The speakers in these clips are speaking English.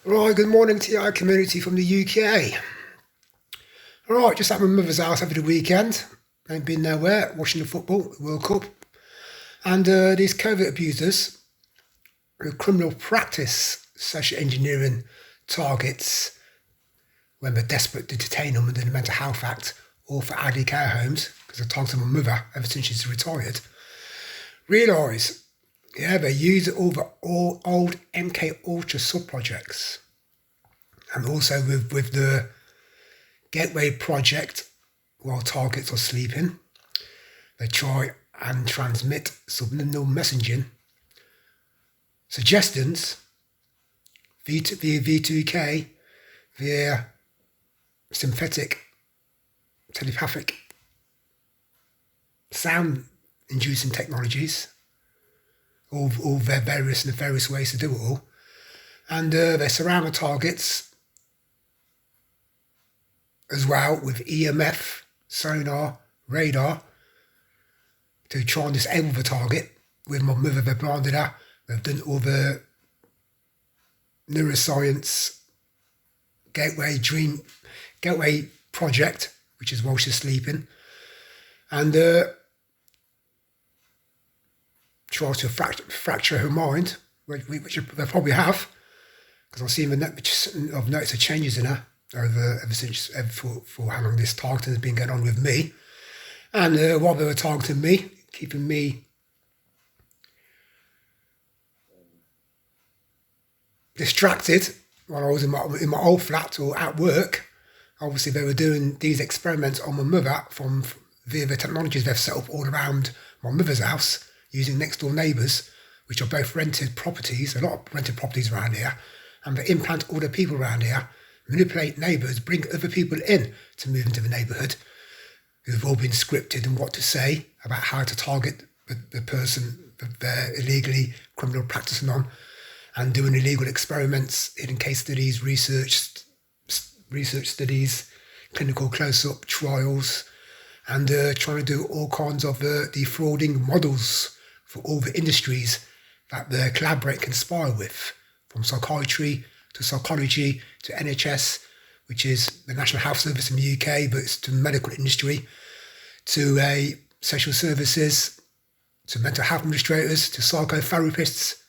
Right, good morning to our community from the UK. Right, just at my mother's house over the weekend. Ain't been nowhere, watching the football, World Cup. And these Covert abusers, criminal practice social engineering targets when they're desperate to detain them under the Mental Health Act or for elderly care homes, because I talked to my mother ever since she's retired, realise, they use all old MK Ultra sub-projects. And also with the Gateway project, while targets are sleeping, they try and transmit subliminal messaging, suggestions via V2K, via synthetic, telepathic, sound-inducing technologies, all their various nefarious ways to do it all. And they surround the targets as well with EMF, sonar, radar to try and disable the target. With my mother, they've blinded her. They've done all the neuroscience gateway project, which is while she's sleeping, and try to fracture her mind, which they probably have, because I've seen I've noticed the changes in her ever since for how long this targeting has been going on with me. And while they were targeting me, keeping me distracted while I was in my old flat or at work, obviously they were doing these experiments on my mother via the technologies they've set up all around my mother's house, using next door neighbours, which are both rented properties, a lot of rented properties around here, and they implant all the people around here, manipulate neighbours, bring other people in to move into the neighbourhood, who've all been scripted and what to say about how to target the person that they're illegally criminal practicing on, and doing illegal experiments, hidden case studies, research studies, clinical close-up trials, and trying to do all kinds of defrauding models for all the industries that they collaborate and conspire with, from psychiatry to psychology to NHS, which is the National Health Service in the UK, but it's to the medical industry, to social services, to mental health administrators, to psychotherapists,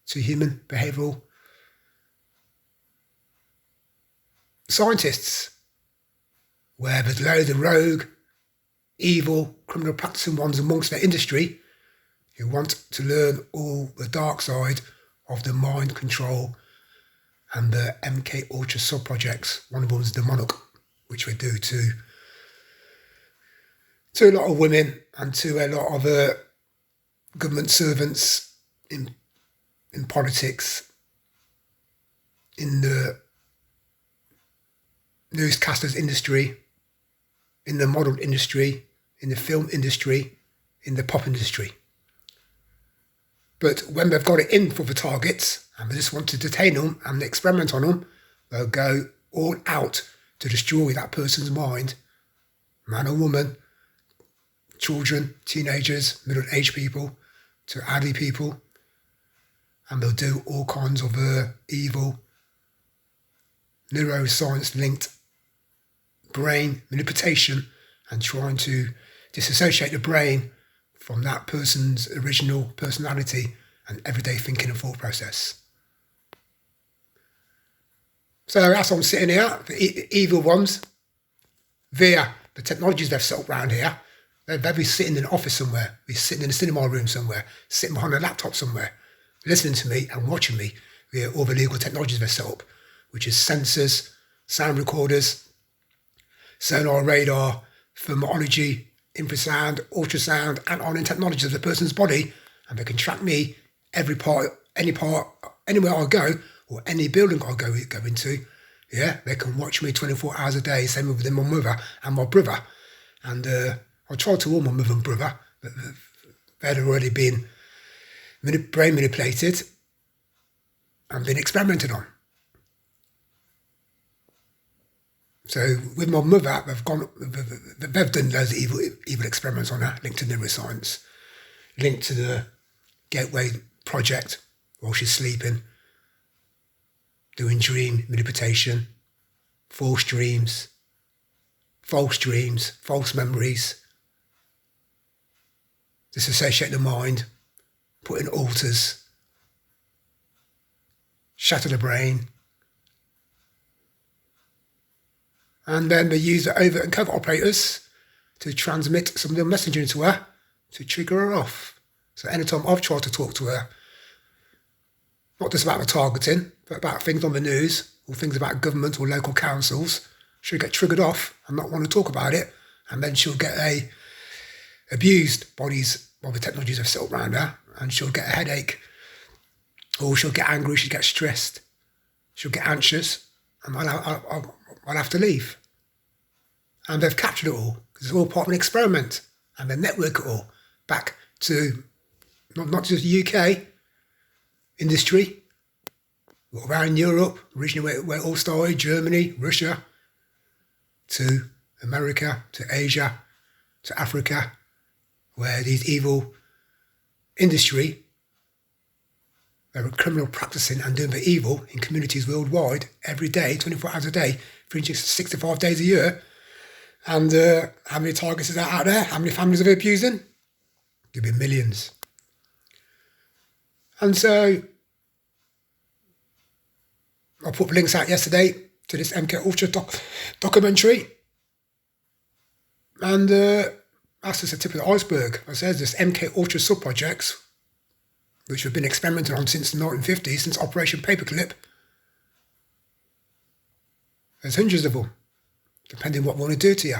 to human behavioural scientists, where there's loads of rogue, evil, criminal practicing ones amongst their industry who want to learn all the dark side of the mind control and the MK Ultra sub-projects. One of them is the Monarch, which we do to a lot of women and to a lot of government servants in politics, in the newscasters industry, in the model industry, in the film industry, in the pop industry. But when they've got it in for the targets and they just want to detain them and experiment on them, they'll go all out to destroy that person's mind, man or woman, children, teenagers, middle-aged people, to elderly people, and they'll do all kinds of evil, neuroscience-linked brain manipulation and trying to disassociate the brain from that person's original personality and everyday thinking and thought process. So that's why I'm sitting here, the evil ones, via the technologies they've set up around here. They'll be sitting in an office somewhere, be sitting in a cinema room somewhere, sitting behind a laptop somewhere, listening to me and watching me via all the legal technologies they've set up, which is sensors, sound recorders, sonar, radar, thermology, infrasound, ultrasound, and on-in technologies of the person's body, and they can track me every part, anywhere I go, or any building I go into. Yeah, they can watch me 24 hours a day, same with my mother and my brother. And I tried to warn my mother and brother, but they'd already been brain manipulated and been experimented on. So with my mother, they've done loads of evil experiments on her, linked to neuroscience, linked to the Gateway project while she's sleeping, doing dream manipulation, false dreams, false memories, disassociate the mind, put in alters, shatter the brain, and then they use the overt and covert operators to transmit some of the messaging to her to trigger her off. So anytime I've tried to talk to her, not just about the targeting, but about things on the news or things about government or local councils, she'll get triggered off and not want to talk about it, and then she'll get abused by the technologies have set up around her, and she'll get a headache, or she'll get angry, she'll get stressed, she'll get anxious, and I'll have to leave. And they've captured it all, because it's all part of an experiment, and they network it all back to not just the UK industry, but around Europe, originally where it all started, Germany, Russia, to America, to Asia, to Africa, where these evil industry, they were criminal practicing and doing the evil in communities worldwide every day, 24 hours a day, 365 days a year. And how many targets is that out there? How many families are they abusing? There'll be millions. And so I put the links out yesterday to this MK Ultra documentary. And that's just the tip of the iceberg. I said there's MK Ultra sub-projects, which have been experimented on since the 1950s, since Operation Paperclip. There's hundreds of them, depending what we want to do to you,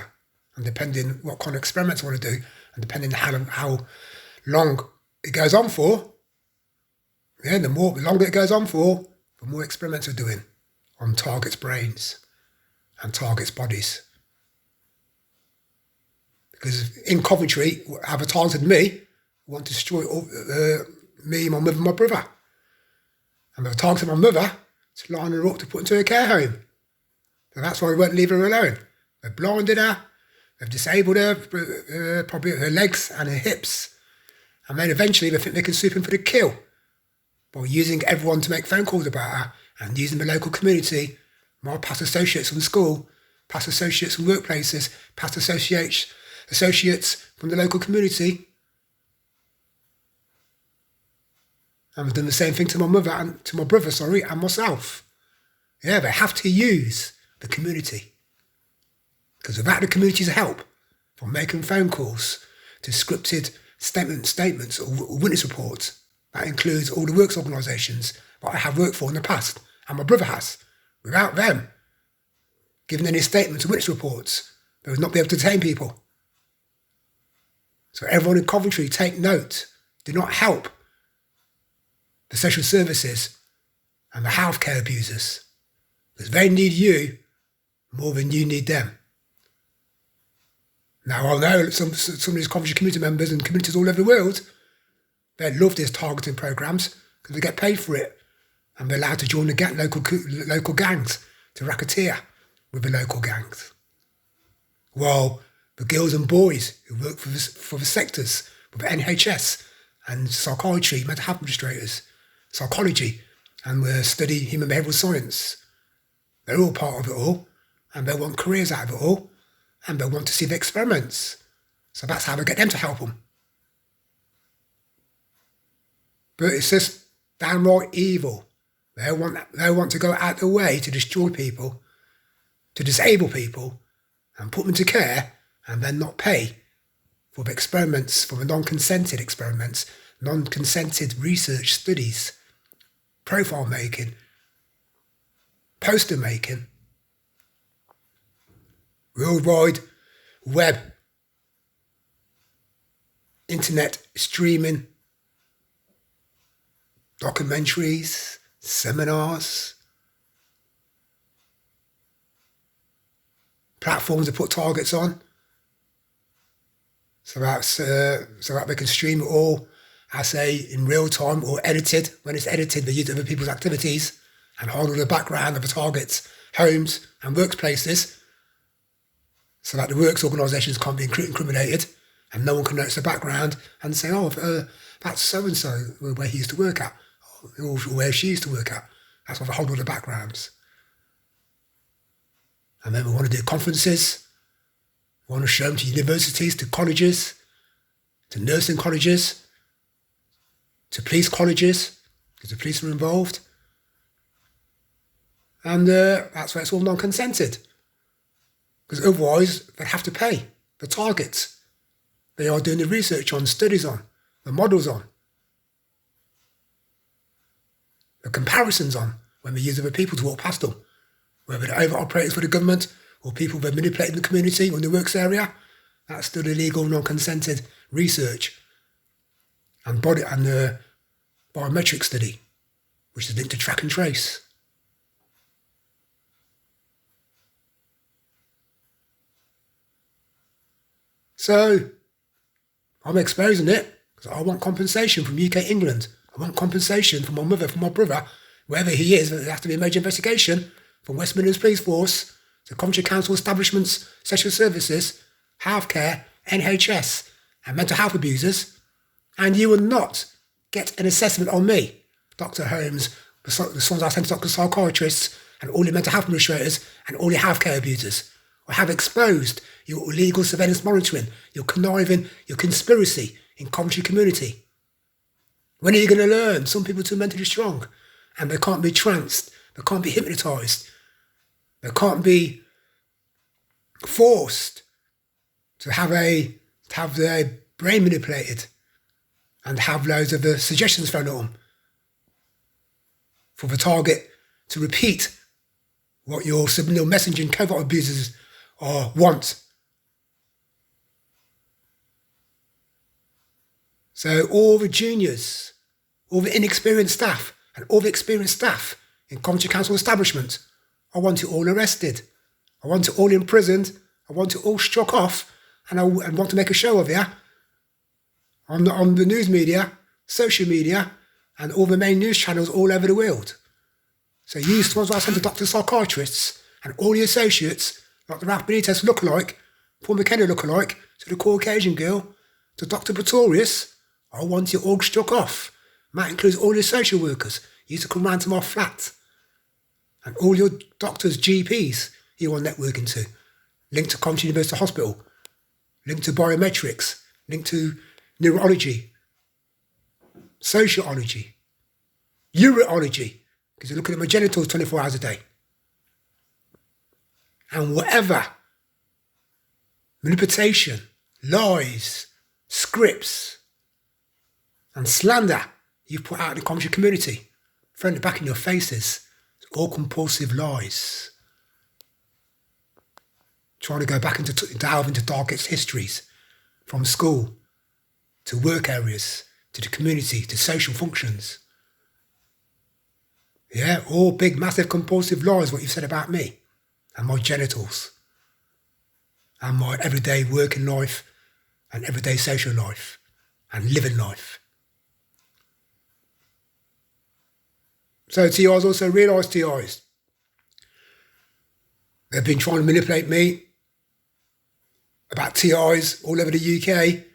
and depending what kind of experiments we want to do, and depending how long it goes on for. Yeah, the longer it goes on for, the more experiments we're doing on targets' brains and targets' bodies. Because in Coventry, have targeted me, want to destroy me, my mother, and my brother. And they've targeted my mother to line her up to put into a care home. So that's why we won't leave her alone. They've blinded her, they've disabled her, probably her legs and her hips. And then eventually they think they can swoop in for the kill by using everyone to make phone calls about her and using the local community, my past associates from school, past associates from workplaces, past associates from the local community. And we've done the same thing to my mother and to my brother, and myself. Yeah, they have to use the community. Because without the community's help, from making phone calls to scripted statements or witness reports, that includes all the works organisations that I have worked for in the past, and my brother has. Without them giving any statements or witness reports, they would not be able to detain people. So everyone in Coventry, take note. Do not help the social services and the healthcare abusers, because they need you more than you need them. Now, I know some of these Coventry community members and communities all over the world, they love these targeting programmes because they get paid for it, and they're allowed to join the local gangs to racketeer with the local gangs. While the girls and boys who work for the sectors, with the NHS and psychiatry, mental health administrators, psychology, and study human behavioural science, they're all part of it all, and they want careers out of it all, and they want to see the experiments. So that's how they get them to help them. But it's just downright evil. They want to go out their way to destroy people, to disable people, and put them into care, and then not pay for the experiments, for the non-consented experiments, non-consented research studies, profile making, poster making, worldwide web, internet streaming, documentaries, seminars, platforms to put targets on, so that they can stream it all, I say, in real time or edited. When it's edited, they use other people's activities and hold all the background of the targets, homes and workplaces, so that the works organisations can't be incriminated and no one can notice the background and say, oh, that's so-and-so where he used to work at, or where she used to work at. That's what they hold all the backgrounds. And then we want to do conferences. We want to show them to universities, to colleges, to nursing colleges, to police colleges, because the police are involved. And that's why it's all non-consented. Because otherwise, they'd have to pay the targets they are doing the research on, studies on, the models on, the comparisons on, when they use other people to walk past them, whether they're over-operators for the government or people they're manipulating the community or in the works area. That's still illegal, non-consented research and biometric study, which is linked to track and trace. So I'm exposing it because I want compensation from UK England. I want compensation from my mother, from my brother, wherever he is. There has to be a major investigation from West Midlands Police Force to Coventry Council establishments, social services, healthcare, NHS, and mental health abusers. And you will not get an assessment on me, Dr. Holmes, the ones I sent to Dr. Psychiatrists, and all your mental health administrators, and all your healthcare abusers. I have exposed your illegal surveillance monitoring, your conniving, your conspiracy in Coventry community. When are you going to learn? Some people are too mentally strong and they can't be tranced, they can't be hypnotised, they can't be forced to have their brain manipulated and have loads of the suggestions thrown at them for the target to repeat what your subliminal messaging covert abusers want. So all the juniors, all the inexperienced staff, and all the experienced staff in Coventry Council establishment, I want you all arrested. I want you all imprisoned. I want you all struck off, and I want to make a show of you on the news media, social media, and all the main news channels all over the world. So you, the ones I sent to Dr. Psychiatrists, and all the associates, like the Ralph Benitez lookalike, Paul McKenna lookalike, to the Caucasian girl, to Dr. Pretorius, I want you all struck off. That includes all your social workers. You used to come round to my flat. And all your doctors, GPs, you are networking to. Linked to Coventry University Hospital. Linked to biometrics. Linked to neurology. Sociology. Urology. Because you're looking at my genitals 24 hours a day. And whatever manipulation, lies, scripts, and slander you put out in the Coventry community, throwing it back in your faces, it's all compulsive lies. Trying to go back delve into darkest histories, from school to work areas, to the community, to social functions. Yeah, all big, massive, compulsive lies, what you've said about me and my genitals and my everyday working life and everyday social life and living life. So TIs also realised TIs. They've been trying to manipulate me about TIs all over the UK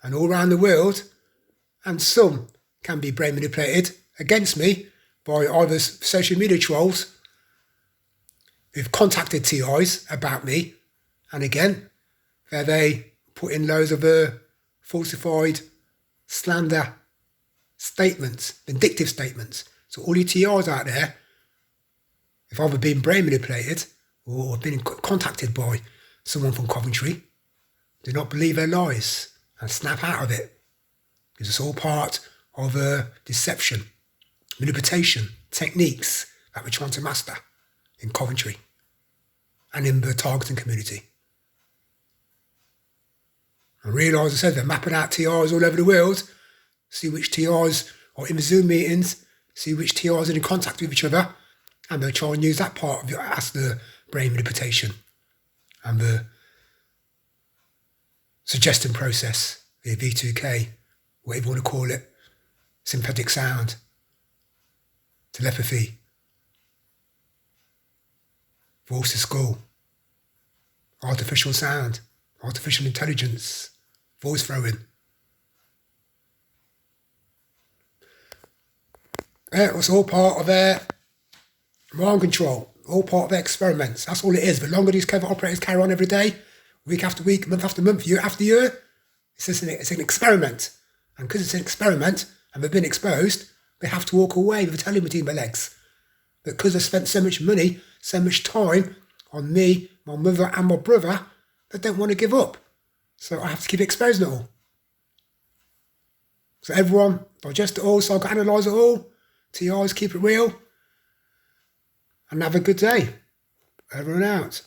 and all around the world, and some can be brain manipulated against me by either social media trolls who've contacted TIs about me, and again, where they put in loads of falsified slander statements, vindictive statements. So all you TIs out there, if either been brain manipulated or been contacted by someone from Coventry, do not believe their lies and snap out of it. Because it's all part of deception, manipulation, techniques that we're trying to master in Coventry and in the targeting community. And realise, I said, they're mapping out TIs all over the world, see which TIs are in the Zoom meetings, see which TIs are in contact with each other, and they'll try and use that part of it as the brain manipulation and the suggestion process, the V2K, whatever you want to call it, synthetic sound, telepathy, voice to school, artificial sound, artificial intelligence, voice throwing. It was all part of Mind control, all part of their experiments. That's all it is. The longer these covert operators carry on every day, week after week, month after month, year after year, it's an experiment. And because it's an experiment and they've been exposed, they have to walk away with a tail between their legs. But because they've spent so much money, so much time on me, my mother and my brother, they don't want to give up. So I have to keep exposing it all. So everyone, digest it all, psychoanalyse it all, TIs, keep it real, and have a good day. Over and out.